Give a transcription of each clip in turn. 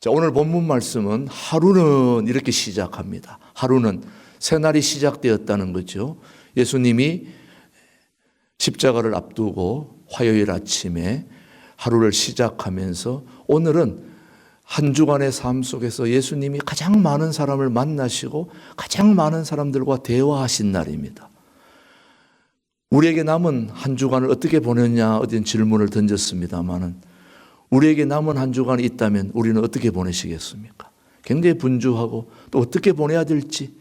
자, 오늘 본문 말씀은 하루는 이렇게 시작합니다. 하루는 새날이 시작되었다는 거죠. 예수님이 십자가를 앞두고 화요일 아침에 하루를 시작하면서 오늘은 한 주간의 삶 속에서 예수님이 가장 많은 사람을 만나시고 가장 많은 사람들과 대화하신 날입니다. 우리에게 남은 한 주간을 어떻게 보냈냐 어떤 질문을 던졌습니다마는 우리에게 남은 한 주간이 있다면 우리는 어떻게 보내시겠습니까? 굉장히 분주하고 또 어떻게 보내야 될지,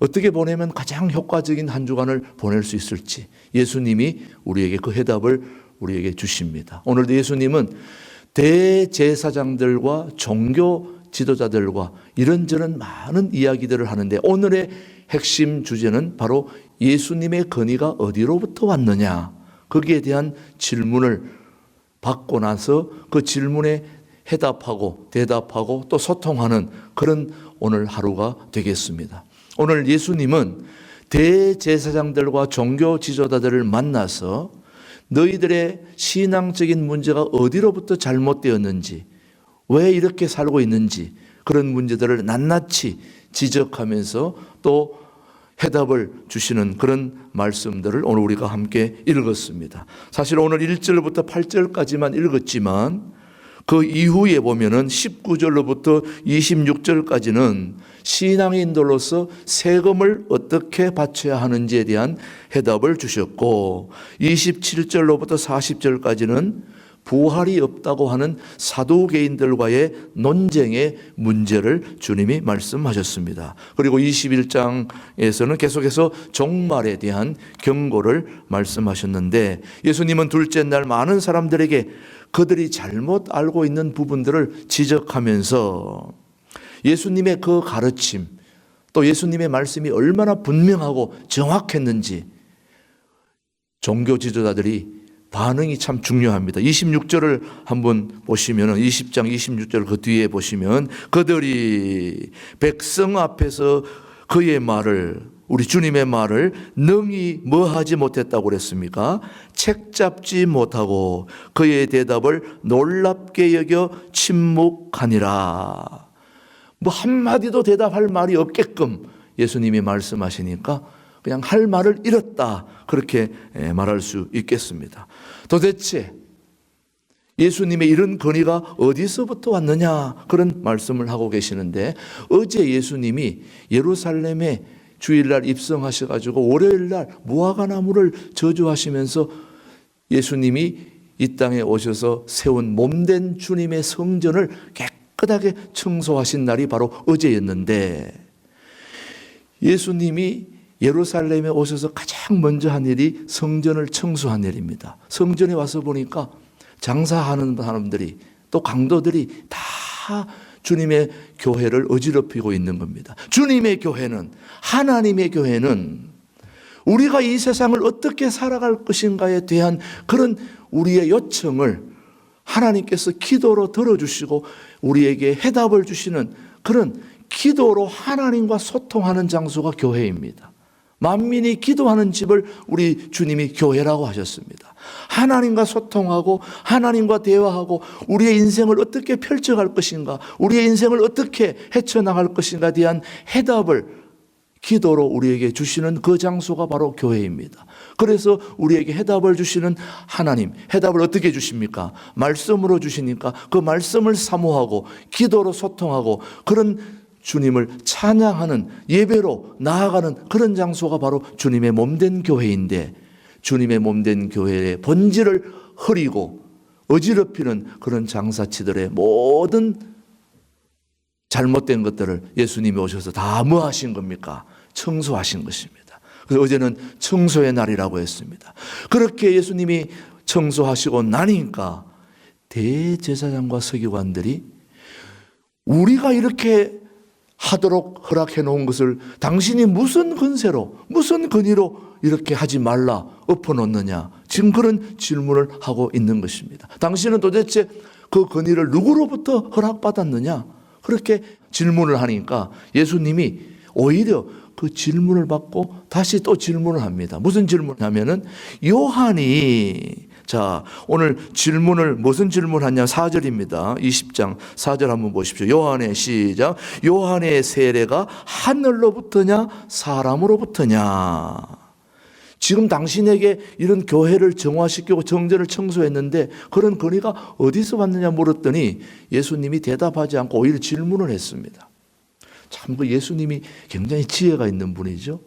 어떻게 보내면 가장 효과적인 한 주간을 보낼 수 있을지 예수님이 우리에게 그 해답을 우리에게 주십니다. 오늘도 예수님은 대제사장들과 종교 지도자들과 이런저런 많은 이야기들을 하는데 오늘의 핵심 주제는 바로 예수님의 건의가 어디로부터 왔느냐, 거기에 대한 질문을 받고 나서 그 질문에 해답하고 대답하고 또 소통하는 그런 오늘 하루가 되겠습니다. 오늘 예수님은 대제사장들과 종교 지도자들을 만나서 너희들의 신앙적인 문제가 어디로부터 잘못되었는지, 왜 이렇게 살고 있는지 그런 문제들을 낱낱이 지적하면서 또 해답을 주시는 그런 말씀들을 오늘 우리가 함께 읽었습니다. 사실 오늘 1절부터 8절까지만 읽었지만 그 이후에 보면은 19절로부터 26절까지는 신앙인들로서 세금을 어떻게 바쳐야 하는지에 대한 해답을 주셨고 27절로부터 40절까지는 부활이 없다고 하는 사두개인들과의 논쟁의 문제를 주님이 말씀하셨습니다. 그리고 21장에서는 계속해서 종말에 대한 경고를 말씀하셨는데 예수님은 둘째 날 많은 사람들에게 그들이 잘못 알고 있는 부분들을 지적하면서 예수님의 그 가르침 또 예수님의 말씀이 얼마나 분명하고 정확했는지 종교 지도자들이 반응이 참 중요합니다. 26절을 한번 보시면 20장 26절 그 뒤에 보시면 그들이 백성 앞에서 그의 말을 우리 주님의 말을 능히 뭐하지 못했다고 그랬습니까? 책잡지 못하고 그의 대답을 놀랍게 여겨 침묵하니라. 뭐 한마디도 대답할 말이 없게끔 예수님이 말씀하시니까 그냥 할 말을 잃었다 그렇게 말할 수 있겠습니다. 도대체 예수님의 이런 건의가 어디서부터 왔느냐 그런 말씀을 하고 계시는데 어제 예수님이 예루살렘에 주일날 입성하셔가지고 월요일날 무화과나무를 저주하시면서 예수님이 이 땅에 오셔서 세운 몸된 주님의 성전을 깨끗하게 청소하신 날이 바로 어제였는데 예수님이 예루살렘에 오셔서 가장 먼저 한 일이 성전을 청소한 일입니다. 성전에 와서 보니까 장사하는 사람들이 또 강도들이 다 주님의 교회를 어지럽히고 있는 겁니다. 주님의 교회는 하나님의 교회는 우리가 이 세상을 어떻게 살아갈 것인가에 대한 그런 우리의 요청을 하나님께서 기도로 들어주시고 우리에게 해답을 주시는 그런 기도로 하나님과 소통하는 장소가 교회입니다. 만민이 기도하는 집을 우리 주님이 교회라고 하셨습니다. 하나님과 소통하고 하나님과 대화하고 우리의 인생을 어떻게 펼쳐갈 것인가, 우리의 인생을 어떻게 헤쳐나갈 것인가에 대한 해답을 기도로 우리에게 주시는 그 장소가 바로 교회입니다. 그래서 우리에게 해답을 주시는 하나님, 해답을 어떻게 주십니까? 말씀으로 주시니까 그 말씀을 사모하고 기도로 소통하고 그런 주님을 찬양하는 예배로 나아가는 그런 장소가 바로 주님의 몸된 교회인데 주님의 몸된 교회의 본질을 흐리고 어지럽히는 그런 장사치들의 모든 잘못된 것들을 예수님이 오셔서 다 뭐 하신 겁니까? 청소하신 것입니다. 그래서 어제는 청소의 날이라고 했습니다. 그렇게 예수님이 청소하시고 나니까 대제사장과 서기관들이 우리가 이렇게 하도록 허락해 놓은 것을 당신이 무슨 근세로 무슨 권위로 이렇게 하지 말라 엎어놓느냐 지금 그런 질문을 하고 있는 것입니다. 당신은 도대체 그 권위를 누구로부터 허락받았느냐 그렇게 질문을 하니까 예수님이 오히려 그 질문을 받고 다시 또 질문을 합니다. 무슨 질문을 하면은 요한이 자, 오늘 질문을 무슨 질문하냐? 4절입니다. 20장 4절 한번 보십시오. 요한의 시작. 요한의 세례가 하늘로부터냐 사람으로부터냐? 지금 당신에게 이런 교회를 정화시키고 정전을 청소했는데 그런 건의가 어디서 왔느냐 물었더니 예수님이 대답하지 않고 오히려 질문을 했습니다. 참 그 예수님이 굉장히 지혜가 있는 분이죠.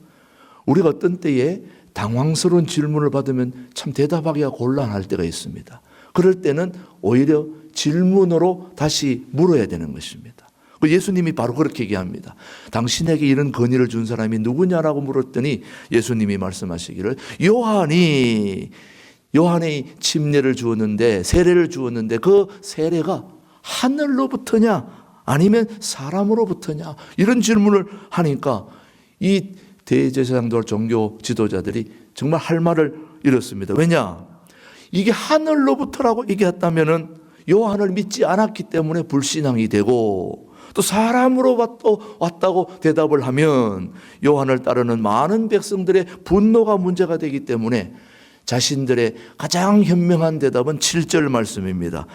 우리가 어떤 때에 당황스러운 질문을 받으면 참 대답하기가 곤란할 때가 있습니다. 그럴 때는 오히려 질문으로 다시 물어야 되는 것입니다. 예수님이 바로 그렇게 얘기합니다. 당신에게 이런 건의를 준 사람이 누구냐라고 물었더니 예수님이 말씀하시기를 요한이 침례를 주었는데 세례를 주었는데 그 세례가 하늘로부터냐 아니면 사람으로부터냐 이런 질문을 하니까 이 대제사장들 종교 지도자들이 정말 할 말을 잃었습니다. 왜냐? 이게 하늘로부터라고 얘기했다면은 요한을 믿지 않았기 때문에 불신앙이 되고 또 사람으로 왔다고 대답을 하면 요한을 따르는 많은 백성들의 분노가 문제가 되기 때문에 자신들의 가장 현명한 대답은 7절 말씀입니다.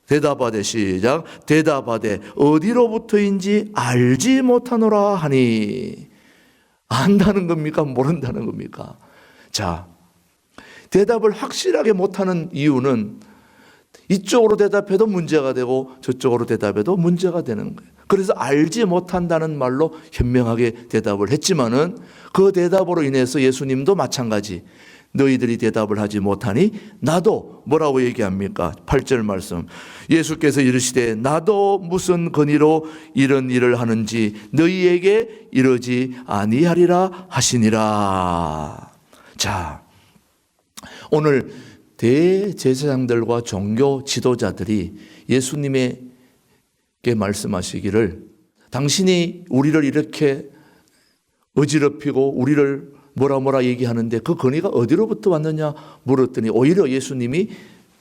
대답하되 시작. 대답하되 어디로부터인지 알지 못하노라 하니. 안다는 겁니까? 모른다는 겁니까? 자, 대답을 확실하게 못하는 이유는 이쪽으로 대답해도 문제가 되고 저쪽으로 대답해도 문제가 되는 거예요. 그래서 알지 못한다는 말로 현명하게 대답을 했지만은 그 대답으로 인해서 예수님도 마찬가지 너희들이 대답을 하지 못하니 나도 뭐라고 얘기합니까? 8절 말씀. 예수께서 이르시되 나도 무슨 권위로 이런 일을 하는지 너희에게 이르지 아니하리라 하시니라. 자, 오늘 대제사장들과 종교 지도자들이 예수님에게 말씀하시기를 당신이 우리를 이렇게 어지럽히고 우리를 뭐라 얘기하는데 그 건의가 어디로부터 왔느냐 물었더니 오히려 예수님이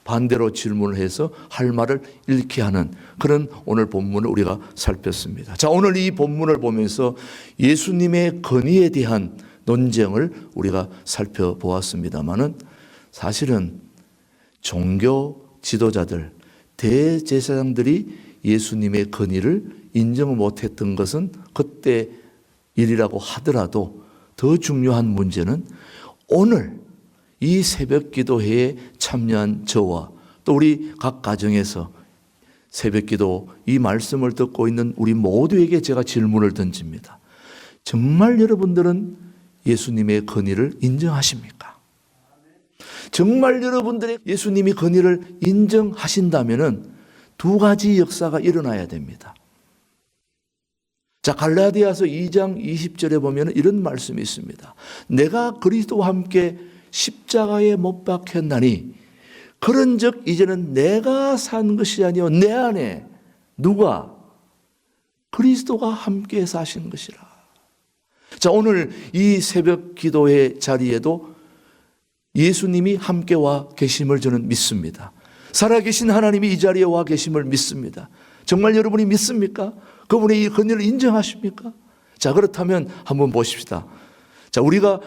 반대로 질문을 해서 할 말을 잃게 하는 그런 오늘 본문을 우리가 살폈습니다. 자, 오늘 이 본문을 보면서 예수님의 건의에 대한 논쟁을 우리가 살펴보았습니다만은 사실은 종교 지도자들, 대제사장들이 예수님의 건의를 인정 못했던 것은 그때 일이라고 하더라도 더 중요한 문제는 오늘 이 새벽 기도회에 참여한 저와 또 우리 각 가정에서 새벽 기도 이 말씀을 듣고 있는 우리 모두에게 제가 질문을 던집니다. 정말 여러분들은 예수님의 건의를 인정하십니까? 정말 여러분들의 예수님이 건의를 인정하신다면 두 가지 역사가 일어나야 됩니다. 자, 갈라디아서 2장 20절에 보면 이런 말씀이 있습니다. 내가 그리스도와 함께 십자가에 못 박혔나니 그런즉 이제는 내가 산 것이 아니요 내 안에 누가 그리스도가 함께 사신 것이라. 자, 오늘 이 새벽 기도의 자리에도 예수님이 함께 와 계심을 저는 믿습니다. 살아계신 하나님이 이 자리에 와 계심을 믿습니다. 정말 여러분이 믿습니까? 그분의 이 건의를 인정하십니까? 자, 그렇다면 한번 보십시다. 자, 우리가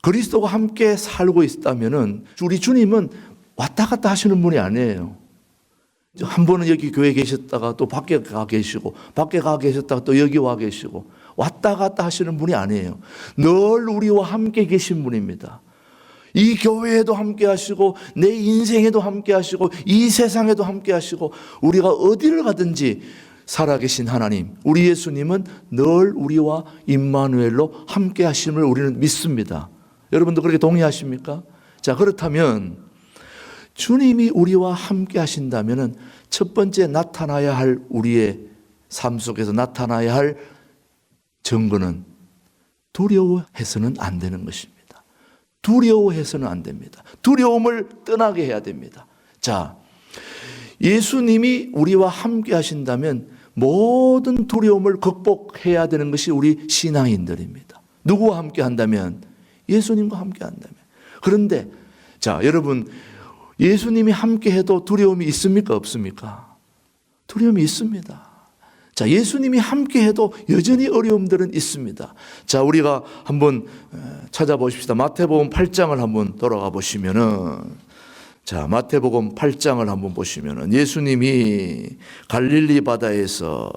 그리스도와 함께 살고 있다면은 우리 주님은 왔다 갔다 하시는 분이 아니에요. 한 번은 여기 교회에 계셨다가 또 밖에 가 계시고 밖에 가 계셨다가 또 여기 와 계시고 왔다 갔다 하시는 분이 아니에요. 늘 우리와 함께 계신 분입니다. 이 교회에도 함께 하시고 내 인생에도 함께 하시고 이 세상에도 함께 하시고 우리가 어디를 가든지 살아계신 하나님, 우리 예수님은 늘 우리와 임마누엘로 함께 하심을 우리는 믿습니다. 여러분도 그렇게 동의하십니까? 자, 그렇다면 주님이 우리와 함께 하신다면 첫 번째 나타나야 할 우리의 삶 속에서 나타나야 할 증거는 두려워해서는 안 되는 것입니다. 두려워해서는 안 됩니다. 두려움을 떠나게 해야 됩니다. 자, 예수님이 우리와 함께 하신다면 모든 두려움을 극복해야 되는 것이 우리 신앙인들입니다. 누구와 함께 한다면? 예수님과 함께 한다면. 그런데 자, 여러분 예수님이 함께 해도 두려움이 있습니까? 없습니까? 두려움이 있습니다. 자, 예수님이 함께 해도 여전히 어려움들은 있습니다. 자, 우리가 한번 찾아보십시다. 마태복음 8장을 한번 돌아가 보시면은 자, 마태복음 8장을 한번 보시면은 예수님이 갈릴리 바다에서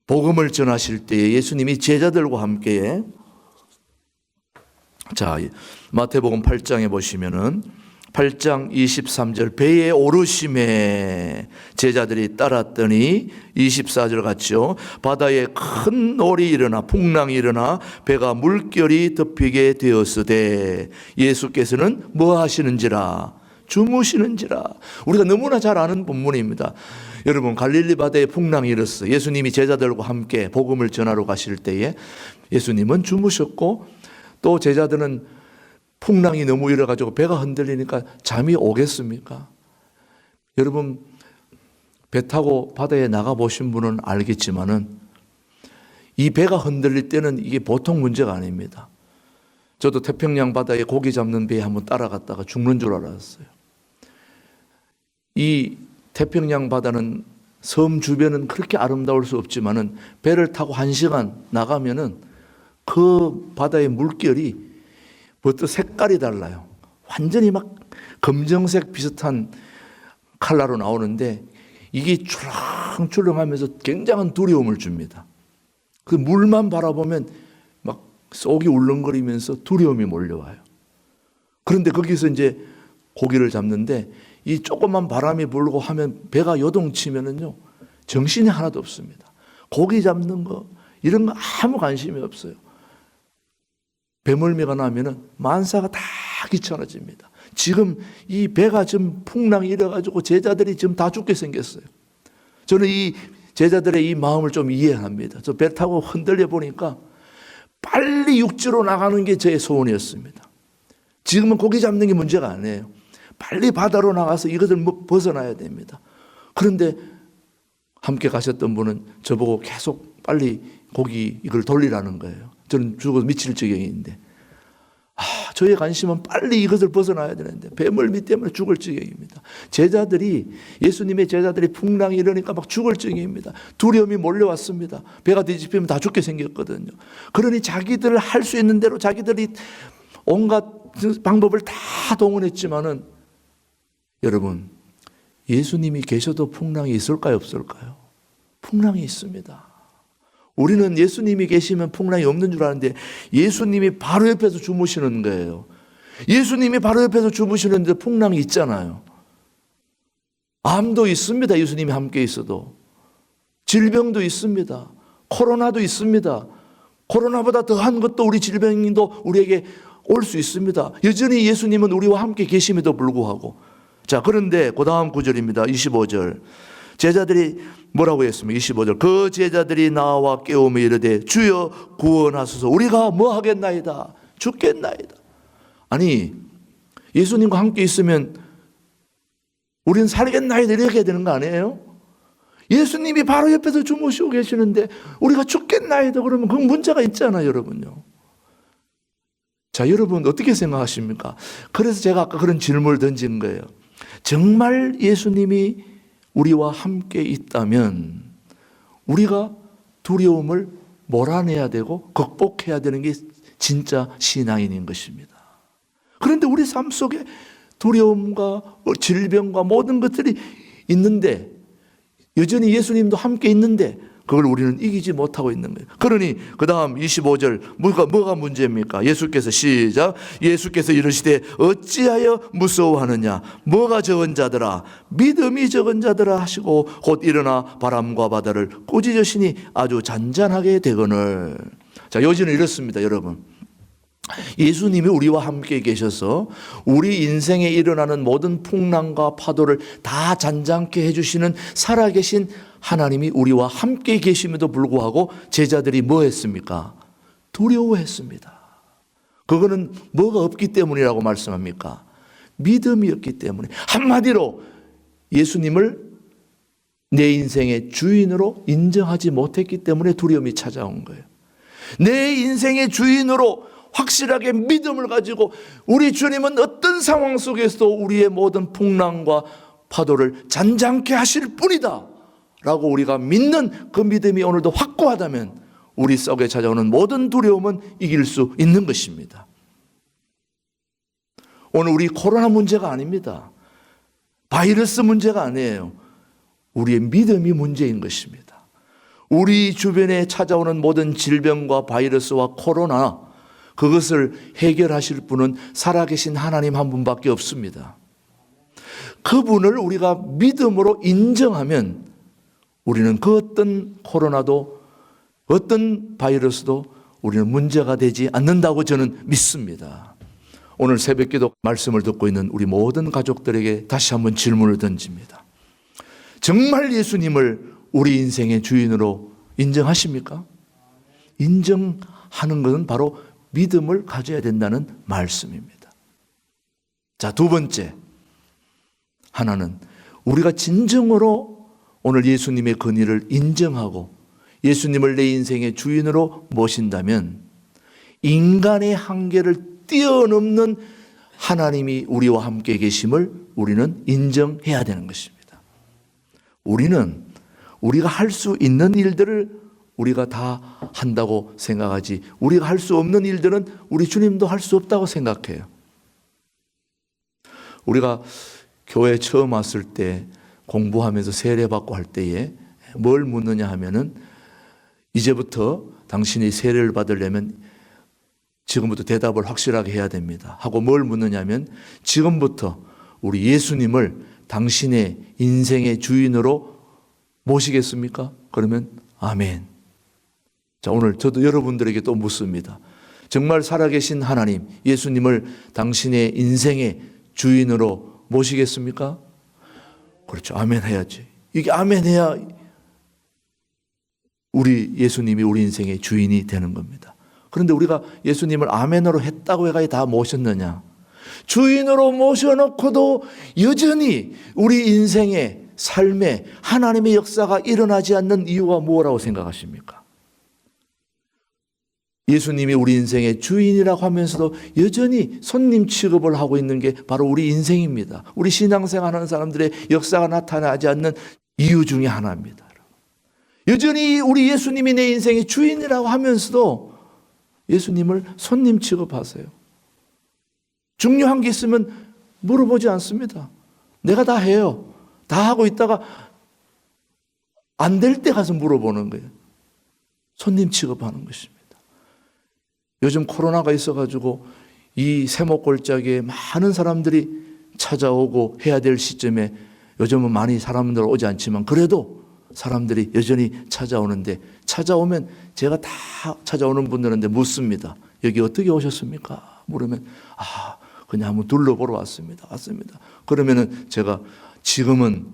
복음을 전하실 때에 예수님이 제자들과 함께, 자, 마태복음 8장에 보시면은 8장 23절, 배에 오르심에 제자들이 따랐더니 24절 같죠. 바다에 큰 놀이 일어나 풍랑이 일어나 배가 물결이 덮이게 되었으되 예수께서는 뭐 하시는지라? 주무시는지라. 우리가 너무나 잘 아는 본문입니다. 여러분, 갈릴리 바다에 풍랑이 일었어요. 예수님이 제자들과 함께 복음을 전하러 가실 때에 예수님은 주무셨고, 또 제자들은 풍랑이 너무 일어가지고 배가 흔들리니까 잠이 오겠습니까? 여러분, 배 타고 바다에 나가보신 분은 알겠지만은 이 배가 흔들릴 때는 이게 보통 문제가 아닙니다. 저도 태평양 바다에 고기 잡는 배에 한번 따라갔다가 죽는 줄 알았어요. 이 태평양 바다는 섬 주변은 그렇게 아름다울 수 없지만은 배를 타고 1시간 나가면은 그 바다의 물결이 벌써 색깔이 달라요. 완전히 막 검정색 비슷한 컬러로 나오는데 이게 출렁출렁하면서 굉장한 두려움을 줍니다. 그 물만 바라보면 막 속이 울렁거리면서 두려움이 몰려와요. 그런데 거기서 이제 고기를 잡는데 이 조그만 바람이 불고 하면 배가 요동치면은요, 정신이 하나도 없습니다. 고기 잡는 거 이런 거 아무 관심이 없어요. 배멀미가 나면은 만사가 다 귀찮아집니다. 지금 이 배가 지금 풍랑이 일어가지고 제자들이 지금 다 죽게 생겼어요. 저는 이 제자들의 이 마음을 좀 이해합니다. 저 배 타고 흔들려 보니까 빨리 육지로 나가는 게 제 소원이었습니다. 지금은 고기 잡는 게 문제가 아니에요. 빨리 바다로 나가서 이것을 벗어나야 됩니다. 그런데 함께 가셨던 분은 저보고 계속 빨리 고기 이걸 돌리라는 거예요. 저는 죽어서 미칠 지경인데, 저의 관심은 빨리 이것을 벗어나야 되는데 배멀미 때문에 죽을 지경입니다. 예수님의 제자들이 풍랑이 일어나니까 막 죽을 지경입니다. 두려움이 몰려왔습니다. 배가 뒤집히면 다 죽게 생겼거든요. 그러니 자기들 할 수 있는 대로 자기들이 온갖 방법을 다 동원했지만은, 여러분, 예수님이 계셔도 풍랑이 있을까요, 없을까요? 풍랑이 있습니다. 우리는 예수님이 계시면 풍랑이 없는 줄 아는데 예수님이 바로 옆에서 주무시는 거예요. 예수님이 바로 옆에서 주무시는데 풍랑이 있잖아요. 암도 있습니다. 예수님이 함께 있어도. 질병도 있습니다. 코로나도 있습니다. 코로나보다 더한 것도 우리 질병도 우리에게 올 수 있습니다. 여전히 예수님은 우리와 함께 계심에도 불구하고. 자, 그런데 그 다음 구절입니다. 25절. 제자들이 뭐라고 했습니까? 25절. 그 제자들이 나와 깨우며 이르되 주여 구원하소서. 우리가 뭐 하겠나이다. 죽겠나이다. 아니, 예수님과 함께 있으면 우리는 살겠나이다 이렇게 해야 되는 거 아니에요? 예수님이 바로 옆에서 주무시고 계시는데 우리가 죽겠나이다 그러면 그 문제가 있잖아요, 여러분요. 자, 여러분 어떻게 생각하십니까? 그래서 제가 아까 그런 질문을 던진 거예요. 정말 예수님이 우리와 함께 있다면 우리가 두려움을 몰아내야 되고 극복해야 되는 게 진짜 신앙인인 것입니다. 그런데 우리 삶 속에 두려움과 질병과 모든 것들이 있는데, 여전히 예수님도 함께 있는데 그걸 우리는 이기지 못하고 있는 거예요. 그러니 그 다음 25절 뭐가 문제입니까? 예수께서 이르시되 어찌하여 무서워하느냐? 뭐가 적은 자들아, 믿음이 적은 자들아 하시고 곧 일어나 바람과 바다를 꾸짖으시니 아주 잔잔하게 되거늘. 자, 요지는 이렇습니다, 여러분. 예수님이 우리와 함께 계셔서 우리 인생에 일어나는 모든 풍랑과 파도를 다 잔잔케 해주시는 살아계신 하나님이 우리와 함께 계심에도 불구하고 제자들이 뭐 했습니까? 두려워했습니다. 그거는 뭐가 없기 때문이라고 말씀합니까? 믿음이 없기 때문에. 한마디로 예수님을 내 인생의 주인으로 인정하지 못했기 때문에 두려움이 찾아온 거예요. 내 인생의 주인으로 확실하게 믿음을 가지고 우리 주님은 어떤 상황 속에서도 우리의 모든 풍랑과 파도를 잔잔케 하실 뿐이다 라고 우리가 믿는 그 믿음이 오늘도 확고하다면 우리 속에 찾아오는 모든 두려움은 이길 수 있는 것입니다. 오늘 우리 코로나 문제가 아닙니다. 바이러스 문제가 아니에요. 우리의 믿음이 문제인 것입니다. 우리 주변에 찾아오는 모든 질병과 바이러스와 코로나, 그것을 해결하실 분은 살아계신 하나님 한 분밖에 없습니다. 그분을 우리가 믿음으로 인정하면 우리는 그 어떤 코로나도 어떤 바이러스도 우리는 문제가 되지 않는다고 저는 믿습니다. 오늘 새벽기도 말씀을 듣고 있는 우리 모든 가족들에게 다시 한번 질문을 던집니다. 정말 예수님을 우리 인생의 주인으로 인정하십니까? 인정하는 것은 바로 믿음을 가져야 된다는 말씀입니다. 자, 두 번째, 하나는 우리가 진정으로 오늘 예수님의 권위를 인정하고 예수님을 내 인생의 주인으로 모신다면 인간의 한계를 뛰어넘는 하나님이 우리와 함께 계심을 우리는 인정해야 되는 것입니다. 우리는 우리가 할 수 있는 일들을 우리가 다 한다고 생각하지, 우리가 할 수 없는 일들은 우리 주님도 할 수 없다고 생각해요. 우리가 교회 처음 왔을 때 공부하면서 세례받고 할 때에 뭘 묻느냐 하면은, 이제부터 당신이 세례를 받으려면 지금부터 대답을 확실하게 해야 됩니다 하고 뭘 묻느냐면, 지금부터 우리 예수님을 당신의 인생의 주인으로 모시겠습니까? 그러면 아멘. 자, 오늘 저도 여러분들에게 또 묻습니다. 정말 살아계신 하나님, 예수님을 당신의 인생의 주인으로 모시겠습니까? 그렇죠. 아멘 해야지. 이게 아멘 해야 우리 예수님이 우리 인생의 주인이 되는 겁니다. 그런데 우리가 예수님을 아멘으로 했다고 해가 다 모셨느냐? 주인으로 모셔놓고도 여전히 우리 인생의 삶에 하나님의 역사가 일어나지 않는 이유가 뭐라고 생각하십니까? 예수님이 우리 인생의 주인이라고 하면서도 여전히 손님 취급을 하고 있는 게 바로 우리 인생입니다. 우리 신앙생활하는 사람들의 역사가 나타나지 않는 이유 중에 하나입니다. 여전히 우리 예수님이 내 인생의 주인이라고 하면서도 예수님을 손님 취급하세요. 중요한 게 있으면 물어보지 않습니다. 내가 다 해요. 다 하고 있다가 안 될 때 가서 물어보는 거예요. 손님 취급하는 것입니다. 요즘 코로나가 있어가지고 이 세목골짜기에 많은 사람들이 찾아오고 해야 될 시점에 요즘은 많이 사람들 오지 않지만 그래도 사람들이 여전히 찾아오는데, 찾아오면 제가 다 찾아오는 분들한테 묻습니다. 여기 어떻게 오셨습니까? 물으면 그냥 한번 둘러보러 왔습니다. 그러면은 제가 지금은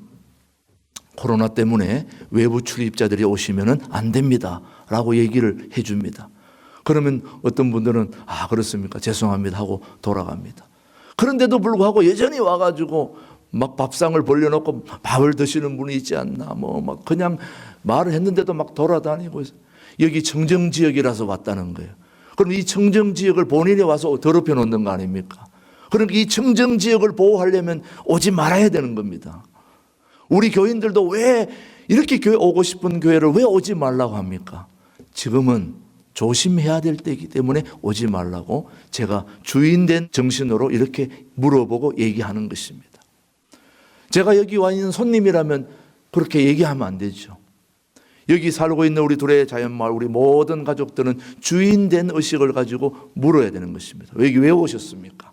코로나 때문에 외부 출입자들이 오시면은 안 됩니다 라고 얘기를 해줍니다. 그러면 어떤 분들은 그렇습니까? 죄송합니다 하고 돌아갑니다. 그런데도 불구하고 여전히 와가지고 막 밥상을 벌려놓고 밥을 드시는 분이 있지 않나, 막 그냥 말을 했는데도 막 돌아다니고 있어요. 여기 청정지역이라서 왔다는 거예요. 그럼 이 청정지역을 본인이 와서 더럽혀 놓는 거 아닙니까? 그러니까 이 청정지역을 보호하려면 오지 말아야 되는 겁니다. 우리 교인들도 왜 이렇게 교회 오고 싶은 교회를 왜 오지 말라고 합니까? 지금은 조심해야 될 때이기 때문에 오지 말라고 제가 주인된 정신으로 이렇게 물어보고 얘기하는 것입니다. 제가 여기 와 있는 손님이라면 그렇게 얘기하면 안 되죠. 여기 살고 있는 우리 둘의 자연마을, 우리 모든 가족들은 주인된 의식을 가지고 물어야 되는 것입니다. 여기 왜 오셨습니까?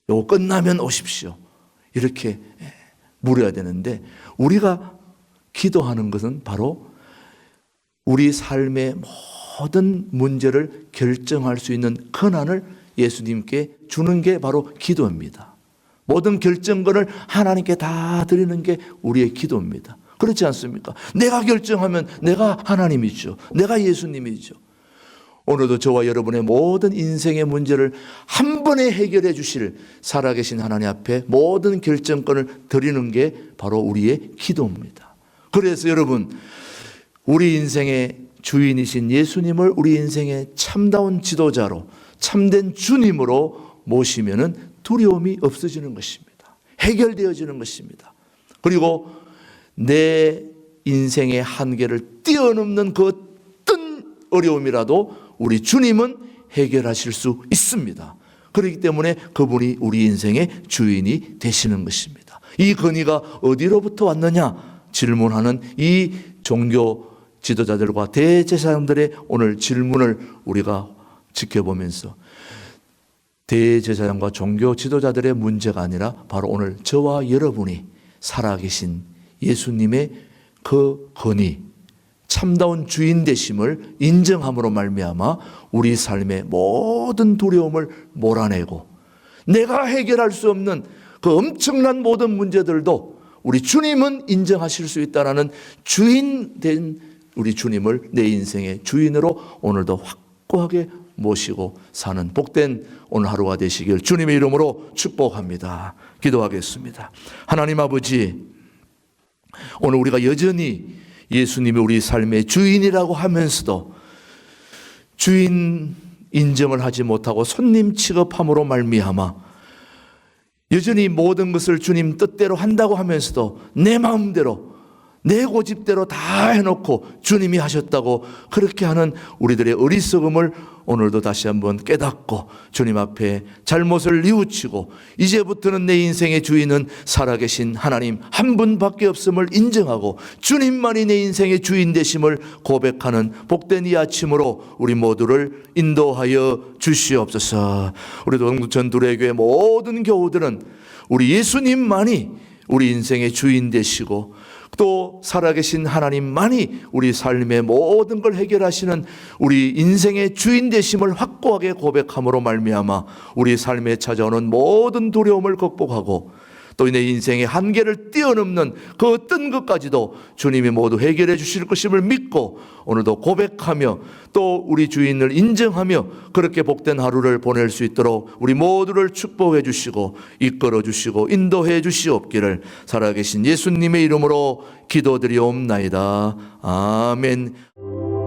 요거 끝나면 오십시오. 이렇게 물어야 되는데, 우리가 기도하는 것은 바로 우리 삶의 모든 문제를 결정할 수 있는 권한을 예수님께 주는 게 바로 기도입니다. 모든 결정권을 하나님께 다 드리는 게 우리의 기도입니다. 그렇지 않습니까? 내가 결정하면 내가 하나님이죠. 내가 예수님이죠. 오늘도 저와 여러분의 모든 인생의 문제를 한 번에 해결해 주실 살아계신 하나님 앞에 모든 결정권을 드리는 게 바로 우리의 기도입니다. 그래서 여러분, 우리 인생의 주인이신 예수님을 우리 인생의 참다운 지도자로, 참된 주님으로 모시면은 두려움이 없어지는 것입니다. 해결되어지는 것입니다. 그리고 내 인생의 한계를 뛰어넘는 그 어떤 어려움이라도 우리 주님은 해결하실 수 있습니다. 그렇기 때문에 그분이 우리 인생의 주인이 되시는 것입니다. 이 건의가 어디로부터 왔느냐 질문하는 이 종교 지도자들과 대제사장들의 오늘 질문을 우리가 지켜보면서 대제사장과 종교 지도자들의 문제가 아니라 바로 오늘 저와 여러분이 살아계신 예수님의 그 건의, 참다운 주인 되심을 인정함으로 말미암아 우리 삶의 모든 두려움을 몰아내고 내가 해결할 수 없는 그 엄청난 모든 문제들도 우리 주님은 인정하실 수 있다는 주인 된 우리 주님을 내 인생의 주인으로 오늘도 확고하게 모시고 사는 복된 오늘 하루가 되시길 주님의 이름으로 축복합니다. 기도하겠습니다. 하나님 아버지, 오늘 우리가 여전히 예수님이 우리 삶의 주인이라고 하면서도 주인 인정을 하지 못하고 손님 취급함으로 말미암아 여전히 모든 것을 주님 뜻대로 한다고 하면서도 내 마음대로 내 고집대로 다 해놓고 주님이 하셨다고 그렇게 하는 우리들의 어리석음을 오늘도 다시 한번 깨닫고 주님 앞에 잘못을 뉘우치고 이제부터는 내 인생의 주인은 살아계신 하나님 한 분밖에 없음을 인정하고 주님만이 내 인생의 주인 되심을 고백하는 복된 이 아침으로 우리 모두를 인도하여 주시옵소서. 우리도 영동천 두레교회 모든 교우들은 우리 예수님만이 우리 인생의 주인 되시고 또 살아계신 하나님만이 우리 삶의 모든 걸 해결하시는 우리 인생의 주인 되심을 확고하게 고백함으로 말미암아 우리 삶에 찾아오는 모든 두려움을 극복하고 또 내 인생의 한계를 뛰어넘는 그 어떤 것까지도 주님이 모두 해결해 주실 것임을 믿고 오늘도 고백하며 또 우리 주인을 인정하며 그렇게 복된 하루를 보낼 수 있도록 우리 모두를 축복해 주시고 이끌어 주시고 인도해 주시옵기를 살아계신 예수님의 이름으로 기도드리옵나이다. 아멘.